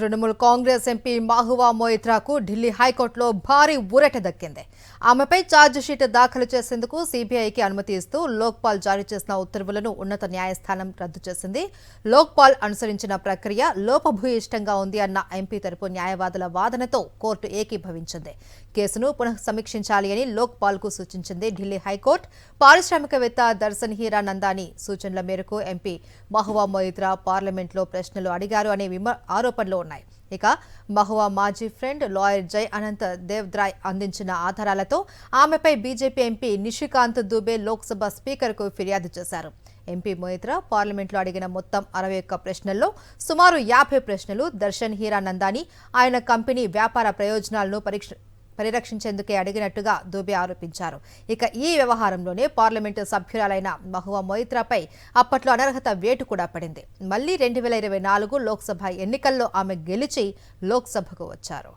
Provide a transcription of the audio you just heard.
Trinamool Congress MP Mahua మొయిత్రాకు Delhi హైకోర్టులో భారీ ఊరట దక్కింది. ఆమెపై ఛార్జిషీట్ దాఖలు చేసేందుకు సీబీఐకి అనుమతి ఇస్తూ లోక్పాల్ జారీ చేసిన ఉత్తర్వులను ఉన్నత న్యాయస్థానం రద్దు చేసింది. లోక్పాల్ అనుసరించిన ప్రక్రియ లోపభూయిష్టంగా ఉంది అన్న ఎంపీ తరపు న్యాయవాదుల వాదనతో కోర్టు ఏకీభవించింది. కేసును పునః సమీక్షించాలి అని లోక్పాల్కు సూచించింది ఢిల్లీ హైకోర్టు. పారిశ్రామికవేత్త దర్శన్ హీరా నందాని సూచనల మేరకు ఎంపీ మహువా మొయిత్రా పార్లమెంట్లో ప్రశ్నలు అడిగారు అనే ఆరోపణలు ఉన్నాయి. ఇక మహువా మాజీ ఫ్రెండ్ లాయర్ జై అనంత్ దేవ్ద్రాయ్ అందించిన ఆధారాలతో ఆమెపై బీజేపీ ఎంపీ నిషికాంత్ దుబే లోక్సభ స్పీకర్కు ఫిర్యాదు చేశారు. ఎంపీ మొయిత్రా పార్లమెంట్లో అడిగిన మొత్తం 61 ప్రశ్నల్లో సుమారు 50 ప్రశ్నలు దర్శన్ హీరా నందాని ఆయన కంపెనీ వ్యాపార ప్రయోజనాలను పరిరక్షించేందుకే అడిగినట్టుగా దుబే ఆరోపించారు. ఇక ఈ వ్యవహారంలోనే పార్లమెంటు సభ్యురాలైన మహువా మొయిత్రాపై అప్పట్లో అనర్హత వేటు కూడా పడింది. మళ్లీ 2024 లోక్సభ ఎన్నికల్లో ఆమె గెలిచి లోక్సభకు వచ్చారు.